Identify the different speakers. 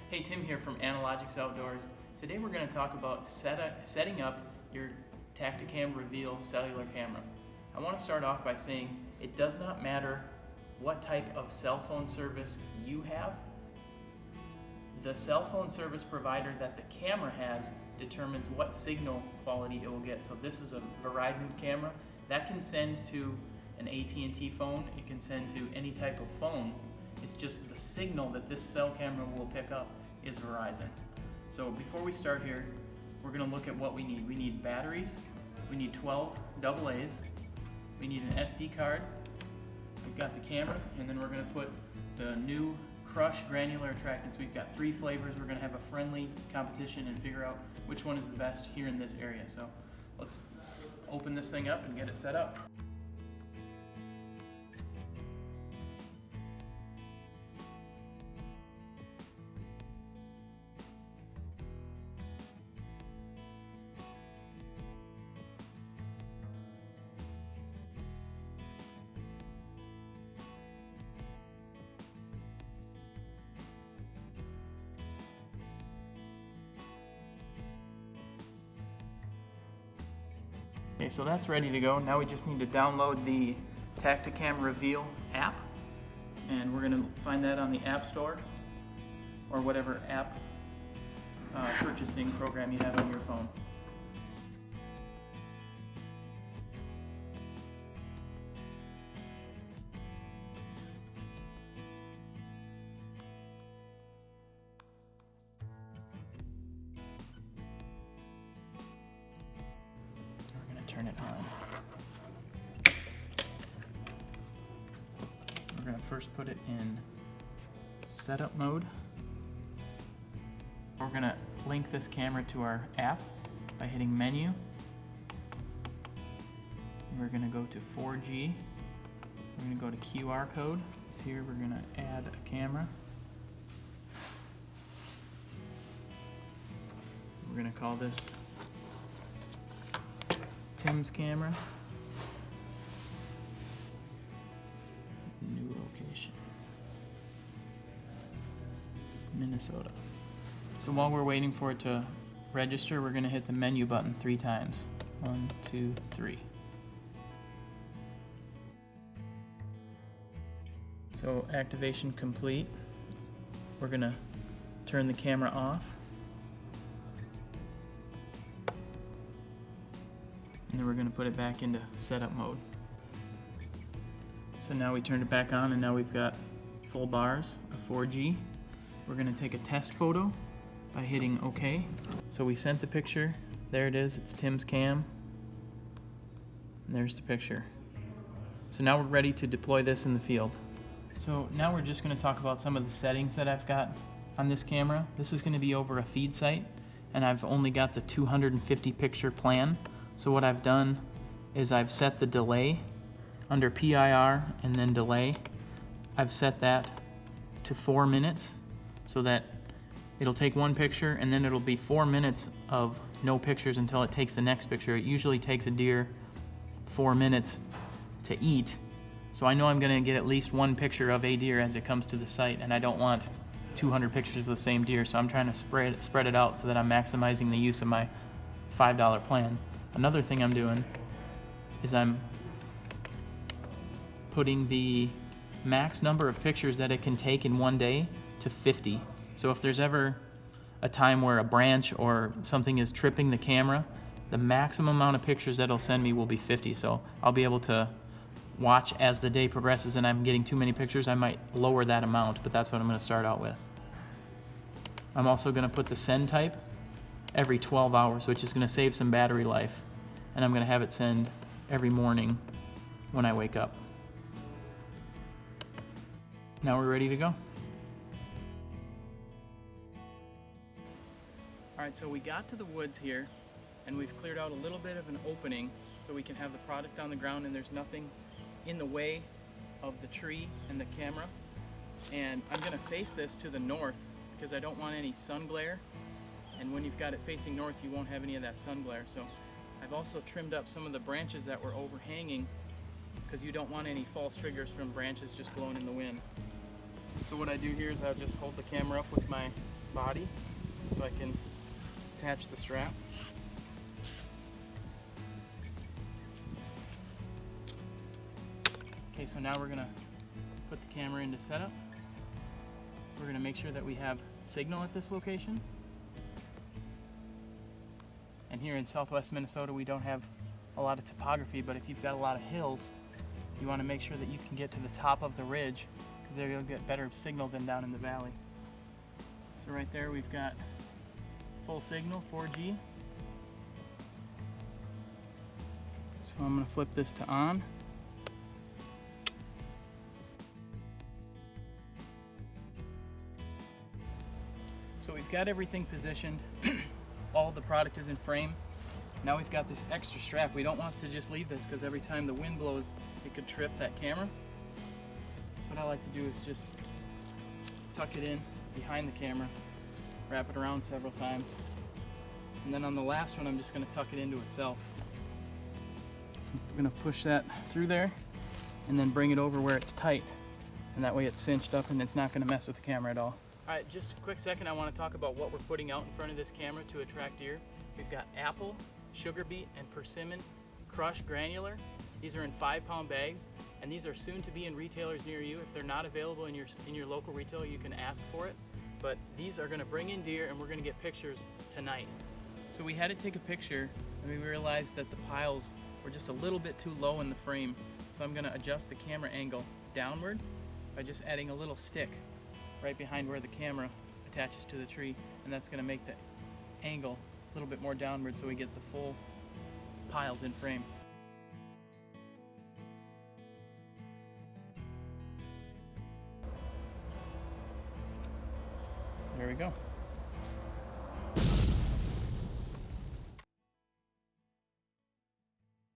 Speaker 1: Hey, Tim here from Analogics Outdoors. Today we're going to talk about setting up your Tactacam Reveal cellular camera. I want to start off by saying it does not matter what type of cell phone service you have. The cell phone service provider that the camera has determines what signal quality it will get. So this is a Verizon camera that can send to an AT&T phone. It can send to any type of phone. It's just the signal that this cell camera will pick up is Verizon. So before we start here, we're going to look at what we need. We need batteries, we need 12 AA's, we need an SD card, we've got the camera, and then we're going to put the new CRUSH granular attractants. We've got 3 flavors. We're going to have a friendly competition and figure out which one is the best here in this area. So let's open this thing up and get it set up. Okay, so that's ready to go. Now we just need to download the Tactacam Reveal app, and we're going to find that on the App Store or whatever app purchasing program you have on your phone. Turn it on. We're going to first put it in setup mode. We're going to link this camera to our app by hitting menu. We're going to go to 4G. We're going to go to QR code. So here we're going to add a camera. We're going to call this Tim's camera. New location, Minnesota. So while we're waiting for it to register, we're going to hit the menu button 3 times. 1, 2, 3. So activation complete. We're going to turn the camera off. And then we're going to put it back into setup mode. So now we turned it back on, and now we've got full bars of 4G. We're going to take a test photo by hitting OK. So we sent the picture. There it is. It's Tim's cam. And there's the picture. So now we're ready to deploy this in the field. So now we're just going to talk about some of the settings that I've got on this camera. This is going to be over a feed site, and I've only got the 250 picture plan. So what I've done is I've set the delay under PIR and then delay. I've set that to 4 minutes so that it'll take one picture and then it'll be 4 minutes of no pictures until it takes the next picture. It usually takes a deer 4 minutes to eat. So I know I'm gonna get at least one picture of a deer as it comes to the site, and I don't want 200 pictures of the same deer, so I'm trying to spread it out so that I'm maximizing the use of my $5 plan. Another thing I'm doing is I'm putting the max number of pictures that it can take in one day to 50. So if there's ever a time where a branch or something is tripping the camera, the maximum amount of pictures that it'll send me will be 50. So I'll be able to watch as the day progresses, and I'm getting too many pictures, I might lower that amount, but that's what I'm going to start out with. I'm also going to put the send type every 12 hours, which is going to save some battery life. And I'm going to have it send every morning when I wake up. Now we're ready to go. Alright, so we got to the woods here, and we've cleared out a little bit of an opening so we can have the product on the ground and there's nothing in the way of the tree and the camera. And I'm going to face this to the north because I don't want any sun glare. And when you've got it facing north, you won't have any of that sun glare. So I've also trimmed up some of the branches that were overhanging because you don't want any false triggers from branches just blowing in the wind. So what I do here is I'll just hold the camera up with my body so I can attach the strap. Okay, so now we're gonna put the camera into setup. We're gonna make sure that we have signal at this location. And here in southwest Minnesota, we don't have a lot of topography, but if you've got a lot of hills, you wanna make sure that you can get to the top of the ridge, because there you'll get better signal than down in the valley. So right there, we've got full signal, 4G. So I'm gonna flip this to on. So we've got everything positioned. All the product is in frame. Now we've got this extra strap. We don't want to just leave this because every time the wind blows, it could trip that camera. So what I like to do is just tuck it in behind the camera, wrap it around several times. And then on the last one, I'm just gonna tuck it into itself. We're gonna push that through there and then bring it over where it's tight. And that way it's cinched up and it's not gonna mess with the camera at all. All right, just a quick second, I want to talk about what we're putting out in front of this camera to attract deer. We've got apple, sugar beet, and persimmon CRUSH granular. These are in 5-pound bags, and these are soon to be in retailers near you. If they're not available in your local retailer, you can ask for it. But these are going to bring in deer, and we're going to get pictures tonight. So we had to take a picture, and we realized that the piles were just a little bit too low in the frame. So I'm going to adjust the camera angle downward by just adding a little stick right behind where the camera attaches to the tree, and that's going to make the angle a little bit more downward so we get the full piles in frame. There we go.